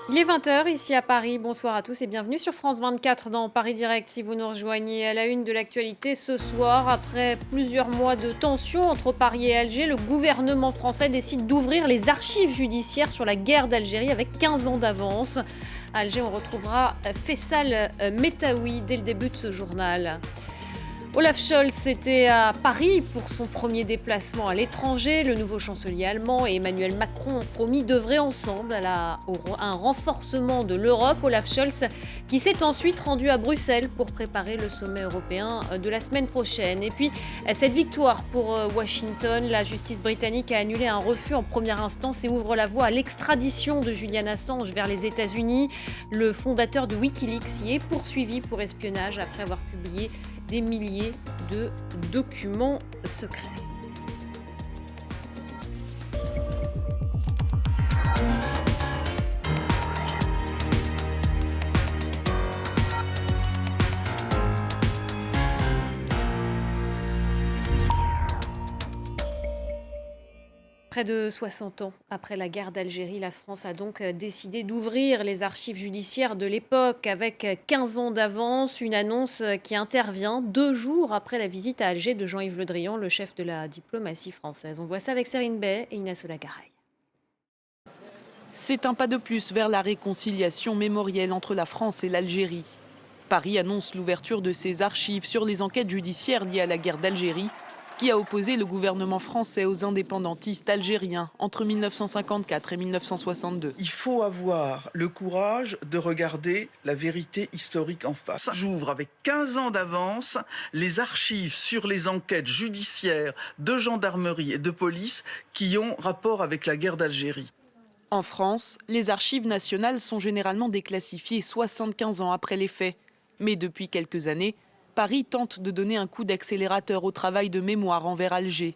Il est 20 h ici à Paris. Bonsoir à tous et bienvenue sur France 24 dans Paris Direct. Si vous nous rejoignez à la une de l'actualité ce soir, après plusieurs mois de tension entre Paris et Alger, le gouvernement français décide d'ouvrir les archives judiciaires sur la guerre d'Algérie avec 15 ans d'avance. À Alger, on retrouvera Faisal Metaoui dès le début de ce journal. Olaf Scholz était à Paris pour son premier déplacement à l'étranger. Le nouveau chancelier allemand et Emmanuel Macron ont promis d'œuvrer ensemble à un renforcement de l'Europe. Olaf Scholz qui s'est ensuite rendu à Bruxelles pour préparer le sommet européen de la semaine prochaine. Et puis, cette victoire pour Washington, la justice britannique a annulé un refus en première instance et ouvre la voie à l'extradition de Julian Assange vers les États-Unis. Le fondateur de Wikileaks y est poursuivi pour espionnage après avoir publié des milliers de documents secrets. Près de 60 ans après la guerre d'Algérie, la France a donc décidé d'ouvrir les archives judiciaires de l'époque avec 15 ans d'avance. Une annonce qui intervient 2 jours après la visite à Alger de Jean-Yves Le Drian, le chef de la diplomatie française. On voit ça avec Serine Bay et Inès Olagaray. C'est un pas de plus vers la réconciliation mémorielle entre la France et l'Algérie. Paris annonce l'ouverture de ses archives sur les enquêtes judiciaires liées à la guerre d'Algérie, qui a opposé le gouvernement français aux indépendantistes algériens entre 1954 et 1962. Il faut avoir le courage de regarder la vérité historique en face. J'ouvre avec 15 ans d'avance les archives sur les enquêtes judiciaires de gendarmerie et de police qui ont rapport avec la guerre d'Algérie. En France, les archives nationales sont généralement déclassifiées 75 ans après les faits. Mais depuis quelques années, Paris tente de donner un coup d'accélérateur au travail de mémoire envers Alger.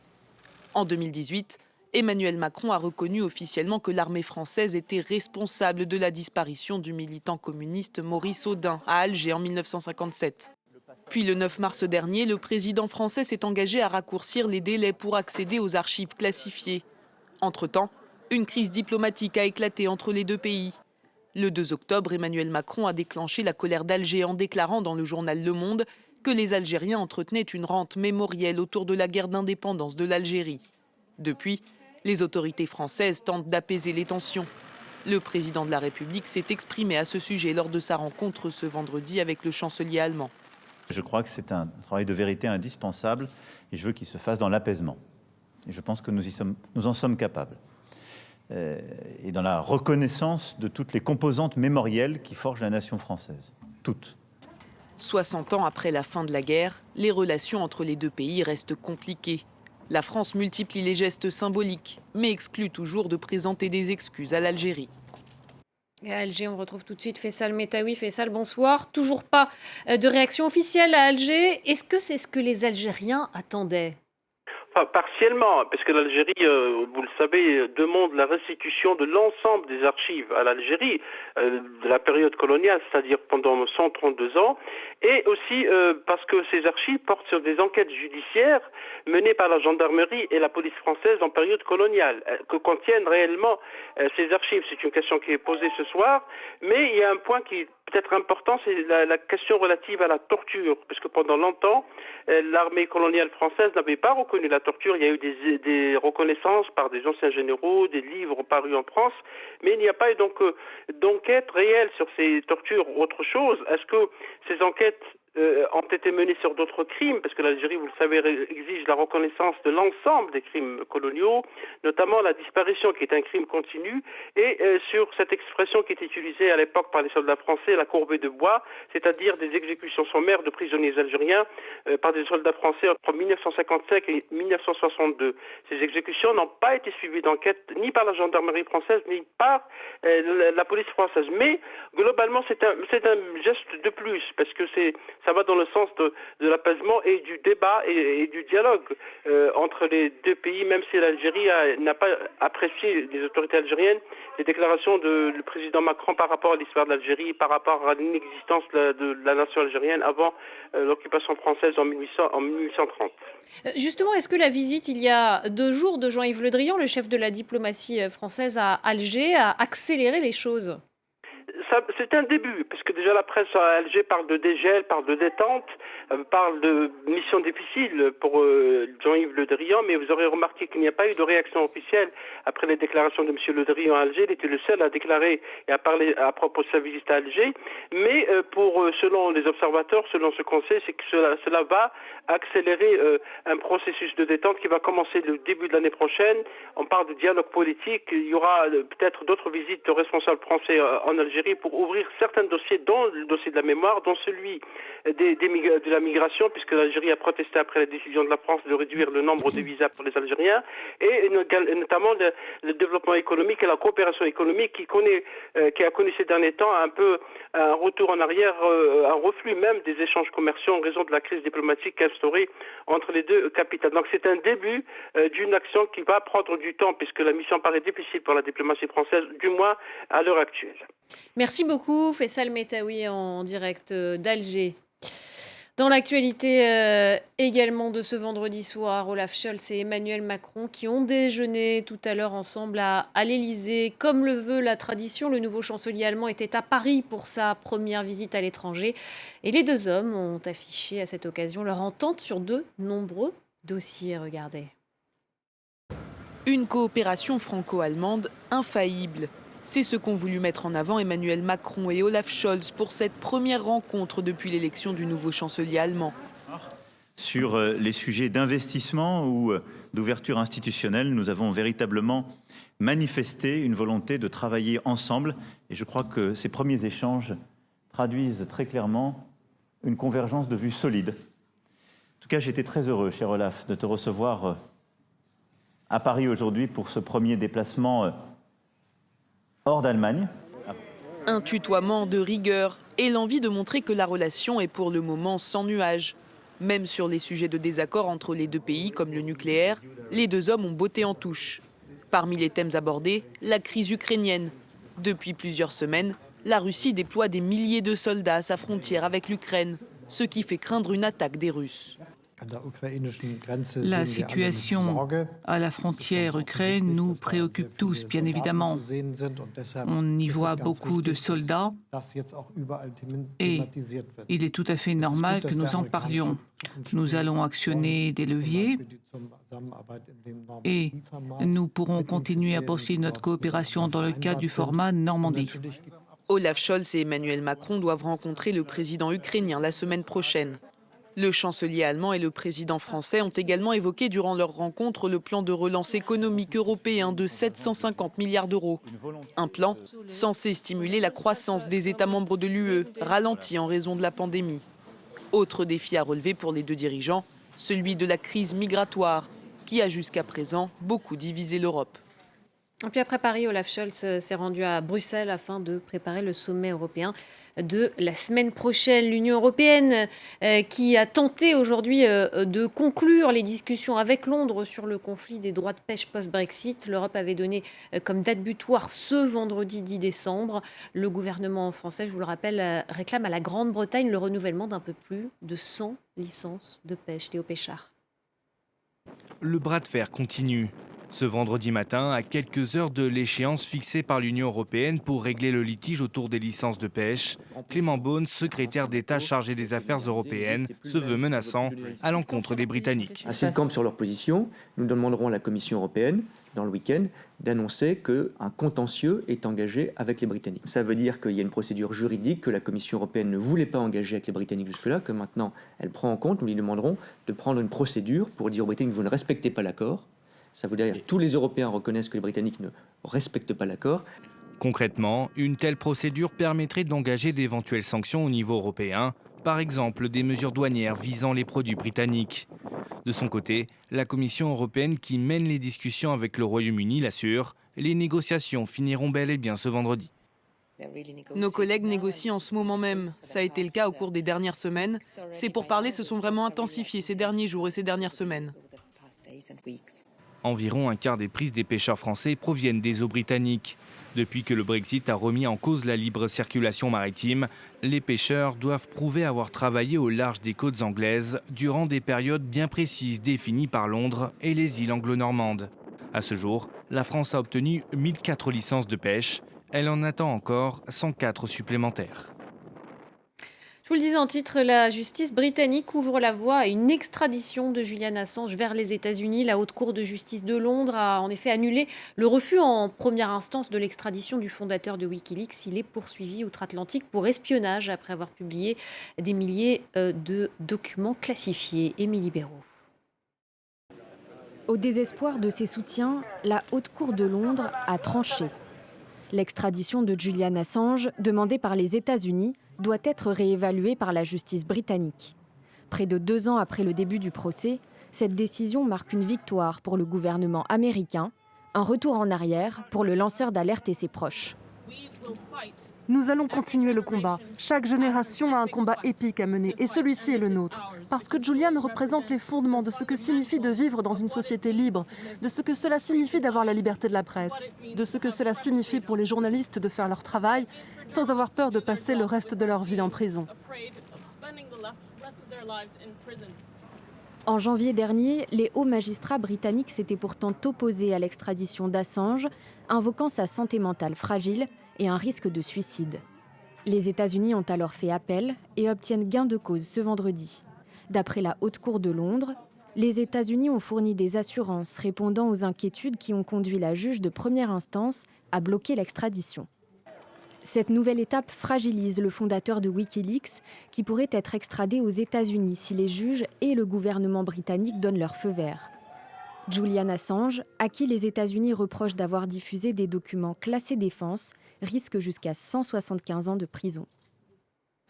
En 2018, Emmanuel Macron a reconnu officiellement que l'armée française était responsable de la disparition du militant communiste Maurice Audin à Alger en 1957. Puis le 9 mars dernier, le président français s'est engagé à raccourcir les délais pour accéder aux archives classifiées. Entre-temps, une crise diplomatique a éclaté entre les deux pays. Le 2 octobre, Emmanuel Macron a déclenché la colère d'Alger en déclarant dans le journal Le Monde que les Algériens entretenaient une rente mémorielle autour de la guerre d'indépendance de l'Algérie. Depuis, les autorités françaises tentent d'apaiser les tensions. Le président de la République s'est exprimé à ce sujet lors de sa rencontre ce vendredi avec le chancelier allemand. Je crois que c'est un travail de vérité indispensable et je veux qu'il se fasse dans l'apaisement. Et je pense que nous en sommes capables. Et dans la reconnaissance de toutes les composantes mémorielles qui forgent la nation française. Toutes. 60 ans après la fin de la guerre, les relations entre les deux pays restent compliquées. La France multiplie les gestes symboliques, mais exclut toujours de présenter des excuses à l'Algérie. Et à Alger, on retrouve tout de suite Faisal Metaoui. Faisal, bonsoir. Toujours pas de réaction officielle à Alger. Est-ce que c'est ce que les Algériens attendaient ? Partiellement, parce que l'Algérie, vous le savez, demande la restitution de l'ensemble des archives à l'Algérie de la période coloniale, c'est-à-dire pendant 132 ans, et aussi parce que ces archives portent sur des enquêtes judiciaires menées par la gendarmerie et la police française en période coloniale. Que contiennent réellement ces archives? C'est une question qui est posée ce soir, mais il y a un point qui est peut-être important, c'est la question relative à la torture, parce que pendant longtemps, l'armée coloniale française n'avait pas reconnu la torture. Il y a eu des reconnaissances par des anciens généraux, des livres parus en France, mais il n'y a pas eu donc d'enquête réelle sur ces tortures ou autre chose. Est-ce que ces enquêtes ont été menées sur d'autres crimes, parce que l'Algérie, vous le savez, exige la reconnaissance de l'ensemble des crimes coloniaux, notamment la disparition qui est un crime continu, et sur cette expression qui est utilisée à l'époque par les soldats français, la courbée de bois, c'est-à-dire des exécutions sommaires de prisonniers algériens par des soldats français entre 1955 et 1962. Ces exécutions n'ont pas été suivies d'enquête ni par la gendarmerie française ni par la police française. Mais globalement, c'est un geste de plus, parce que ça va dans le sens de l'apaisement et du débat et du dialogue entre les deux pays, même si l'Algérie n'a pas apprécié, les autorités algériennes, les déclarations du président Macron par rapport à l'histoire de l'Algérie, par rapport à l'inexistence de la nation algérienne avant l'occupation française en 1830. Justement, est-ce que la visite il y a 2 jours de Jean-Yves Le Drian, le chef de la diplomatie française à Alger, a accéléré les choses ? C'est un début, parce que déjà la presse à Alger parle de dégel, parle de détente, parle de mission difficile pour Jean-Yves Le Drian, mais vous aurez remarqué qu'il n'y a pas eu de réaction officielle après les déclarations de M. Le Drian à Alger. Il était le seul à déclarer et à parler à propos de sa visite à Alger. Mais selon les observateurs, selon ce qu'on sait, c'est que cela va accélérer un processus de détente qui va commencer le début de l'année prochaine. On parle de dialogue politique. Il y aura peut-être d'autres visites de responsables français en Algérie pour ouvrir certains dossiers, dont le dossier de la mémoire, dont celui de la migration, puisque l'Algérie a protesté après la décision de la France de réduire le nombre de visas pour les Algériens, et notamment le développement économique et la coopération économique qui a connu ces derniers temps un peu un retour en arrière, un reflux même des échanges commerciaux en raison de la crise diplomatique instaurée entre les deux capitales. Donc c'est un début d'une action qui va prendre du temps, puisque la mission paraît difficile pour la diplomatie française, du moins à l'heure actuelle. Merci beaucoup, Faisal Metaoui en direct d'Alger. Dans l'actualité également de ce vendredi soir, Olaf Scholz et Emmanuel Macron qui ont déjeuné tout à l'heure ensemble à l'Élysée. Comme le veut la tradition, le nouveau chancelier allemand était à Paris pour sa première visite à l'étranger. Et les deux hommes ont affiché à cette occasion leur entente sur de nombreux dossiers. Regardez. Une coopération franco-allemande infaillible. C'est ce qu'ont voulu mettre en avant Emmanuel Macron et Olaf Scholz pour cette première rencontre depuis l'élection du nouveau chancelier allemand. Sur les sujets d'investissement ou d'ouverture institutionnelle, nous avons véritablement manifesté une volonté de travailler ensemble. Et je crois que ces premiers échanges traduisent très clairement une convergence de vues solide. En tout cas, j'étais très heureux, cher Olaf, de te recevoir à Paris aujourd'hui pour ce premier déplacement hors d'Allemagne. Un tutoiement de rigueur et l'envie de montrer que la relation est pour le moment sans nuages. Même sur les sujets de désaccord entre les deux pays, comme le nucléaire, les deux hommes ont botté en touche. Parmi les thèmes abordés, la crise ukrainienne. Depuis plusieurs semaines, la Russie déploie des milliers de soldats à sa frontière avec l'Ukraine, ce qui fait craindre une attaque des Russes. La situation à la frontière Ukraine nous préoccupe tous, bien évidemment. On y voit beaucoup de soldats et il est tout à fait normal que nous en parlions. Nous allons actionner des leviers et nous pourrons continuer à poursuivre notre coopération dans le cadre du format Normandie. Olaf Scholz et Emmanuel Macron doivent rencontrer le président ukrainien la semaine prochaine. Le chancelier allemand et le président français ont également évoqué durant leur rencontre le plan de relance économique européen de 750 milliards d'euros. Un plan censé stimuler la croissance des États membres de l'UE, ralentie en raison de la pandémie. Autre défi à relever pour les deux dirigeants, celui de la crise migratoire, qui a jusqu'à présent beaucoup divisé l'Europe. Et puis après Paris, Olaf Scholz s'est rendu à Bruxelles afin de préparer le sommet européen de la semaine prochaine. L'Union européenne qui a tenté aujourd'hui de conclure les discussions avec Londres sur le conflit des droits de pêche post-Brexit. L'Europe avait donné comme date butoir ce vendredi 10 décembre. Le gouvernement français, je vous le rappelle, réclame à la Grande-Bretagne le renouvellement d'un peu plus de 100 licences de pêche. Léo Péchard. Le bras de fer continue. Ce vendredi matin, à quelques heures de l'échéance fixée par l'Union européenne pour régler le litige autour des licences de pêche, Clément Beaune, secrétaire d'État chargé des affaires européennes, se veut menaçant à l'encontre des Britanniques. S'ils campent sur leur position, nous demanderons à la Commission européenne, dans le week-end, d'annoncer qu'un contentieux est engagé avec les Britanniques. Ça veut dire qu'il y a une procédure juridique que la Commission européenne ne voulait pas engager avec les Britanniques jusque-là, que maintenant elle prend en compte. Nous lui demanderons de prendre une procédure pour dire aux Britanniques vous ne respectez pas l'accord. Ça veut dire que tous les Européens reconnaissent que les Britanniques ne respectent pas l'accord. Concrètement, une telle procédure permettrait d'engager d'éventuelles sanctions au niveau européen, par exemple des mesures douanières visant les produits britanniques. De son côté, la Commission européenne qui mène les discussions avec le Royaume-Uni l'assure, les négociations finiront bel et bien ce vendredi. Nos collègues négocient en ce moment même. Ça a été le cas au cours des dernières semaines. Ces pourparlers se sont vraiment intensifiés ces derniers jours et ces dernières semaines. Environ un quart des prises des pêcheurs français proviennent des eaux britanniques. Depuis que le Brexit a remis en cause la libre circulation maritime, les pêcheurs doivent prouver avoir travaillé au large des côtes anglaises durant des périodes bien précises définies par Londres et les îles anglo-normandes. À ce jour, la France a obtenu 1004 licences de pêche, Elle en attend encore 104 supplémentaires. Je vous le disais en titre, la justice britannique ouvre la voie à une extradition de Julian Assange vers les États-Unis. La Haute Cour de justice de Londres a en effet annulé le refus en première instance de l'extradition du fondateur de Wikileaks. Il est poursuivi outre-Atlantique pour espionnage après avoir publié des milliers de documents classifiés. Émilie Béraud. Au désespoir de ses soutiens, la Haute Cour de Londres a tranché. L'extradition de Julian Assange, demandée par les États-Unis, doit être réévaluée par la justice britannique. Près de 2 ans après le début du procès, cette décision marque une victoire pour le gouvernement américain, un retour en arrière pour le lanceur d'alerte et ses proches. Nous allons continuer le combat. Chaque génération a un combat épique à mener et celui-ci est le nôtre. Parce que Julian représente les fondements de ce que signifie de vivre dans une société libre, de ce que cela signifie d'avoir la liberté de la presse, de ce que cela signifie pour les journalistes de faire leur travail sans avoir peur de passer le reste de leur vie en prison. En janvier dernier, les hauts magistrats britanniques s'étaient pourtant opposés à l'extradition d'Assange, invoquant sa santé mentale fragile et un risque de suicide. Les États-Unis ont alors fait appel et obtiennent gain de cause ce vendredi. D'après la Haute Cour de Londres, les États-Unis ont fourni des assurances répondant aux inquiétudes qui ont conduit la juge de première instance à bloquer l'extradition. Cette nouvelle étape fragilise le fondateur de Wikileaks, qui pourrait être extradé aux États-Unis si les juges et le gouvernement britannique donnent leur feu vert. Julian Assange, à qui les États-Unis reprochent d'avoir diffusé des documents classés défense, risque jusqu'à 175 ans de prison.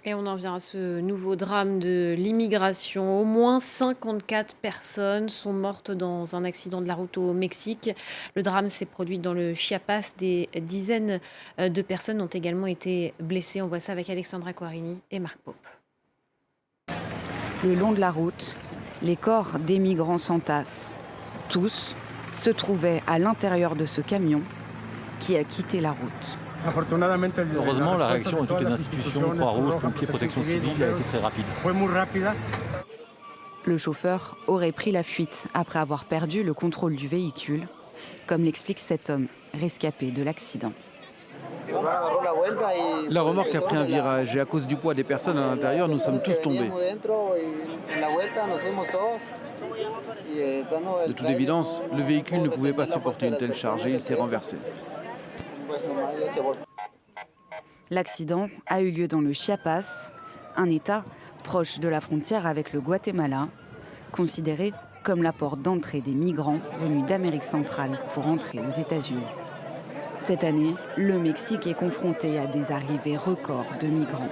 Et on en vient à ce nouveau drame de l'immigration. Au moins 54 personnes sont mortes dans un accident de la route au Mexique. Le drame s'est produit dans le Chiapas. Des dizaines de personnes ont également été blessées. On voit ça avec Alexandra Quarini et Marc Pope. Le long de la route, les corps des migrants s'entassent. Tous se trouvaient à l'intérieur de ce camion qui a quitté la route. Heureusement, la réaction de toutes les institutions, Croix-Rouge, pompiers, protection civile, a été très rapide. Le chauffeur aurait pris la fuite après avoir perdu le contrôle du véhicule, comme l'explique cet homme rescapé de l'accident. La remorque a pris un virage et à cause du poids des personnes à l'intérieur, nous sommes tous tombés. De toute évidence, le véhicule ne pouvait pas supporter une telle charge et il s'est renversé. L'accident a eu lieu dans le Chiapas, un État proche de la frontière avec le Guatemala, considéré comme la porte d'entrée des migrants venus d'Amérique centrale pour entrer aux États-Unis. Cette année, le Mexique est confronté à des arrivées records de migrants.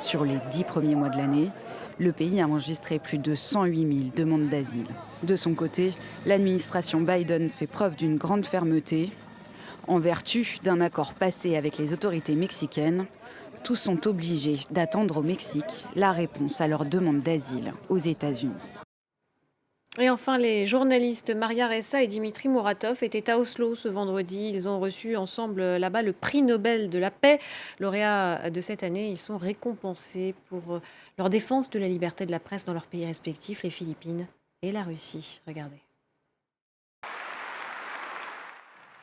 Sur les 10 premiers mois de l'année, le pays a enregistré plus de 108 000 demandes d'asile. De son côté, l'administration Biden fait preuve d'une grande fermeté. En vertu d'un accord passé avec les autorités mexicaines, tous sont obligés d'attendre au Mexique la réponse à leur demande d'asile aux États-Unis. Et enfin, les journalistes Maria Ressa et Dimitri Muratov étaient à Oslo ce vendredi. Ils ont reçu ensemble là-bas le prix Nobel de la paix. Lauréats de cette année, ils sont récompensés pour leur défense de la liberté de la presse dans leurs pays respectifs, les Philippines et la Russie. Regardez.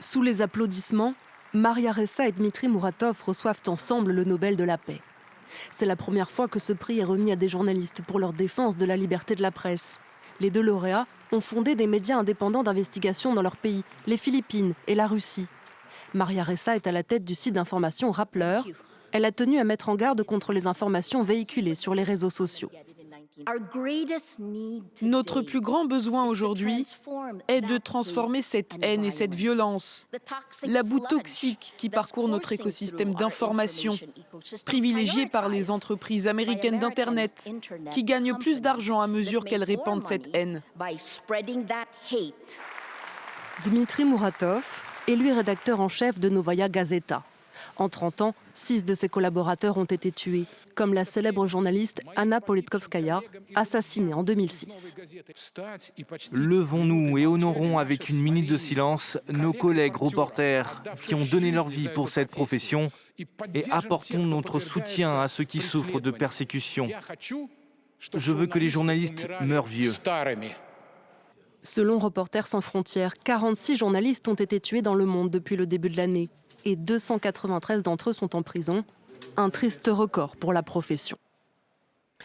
Sous les applaudissements, Maria Ressa et Dmitri Muratov reçoivent ensemble le Nobel de la paix. C'est la première fois que ce prix est remis à des journalistes pour leur défense de la liberté de la presse. Les deux lauréats ont fondé des médias indépendants d'investigation dans leur pays, les Philippines et la Russie. Maria Ressa est à la tête du site d'information Rappler. Elle a tenu à mettre en garde contre les informations véhiculées sur les réseaux sociaux. Notre plus grand besoin aujourd'hui est de transformer cette haine et cette violence, la boue toxique qui parcourt notre écosystème d'information, privilégié par les entreprises américaines d'Internet, qui gagnent plus d'argent à mesure qu'elles répandent cette haine. Dmitri Muratov est lui rédacteur en chef de Novaya Gazeta. En 30 ans, 6 de ses collaborateurs ont été tués, comme la célèbre journaliste Anna Politkovskaya, assassinée en 2006. Levons-nous et honorons avec une minute de silence nos collègues reporters qui ont donné leur vie pour cette profession et apportons notre soutien à ceux qui souffrent de persécutions. Je veux que les journalistes meurent vieux. Selon Reporters sans frontières, 46 journalistes ont été tués dans le monde depuis le début de l'année. et 293 d'entre eux sont en prison. Un triste record pour la profession.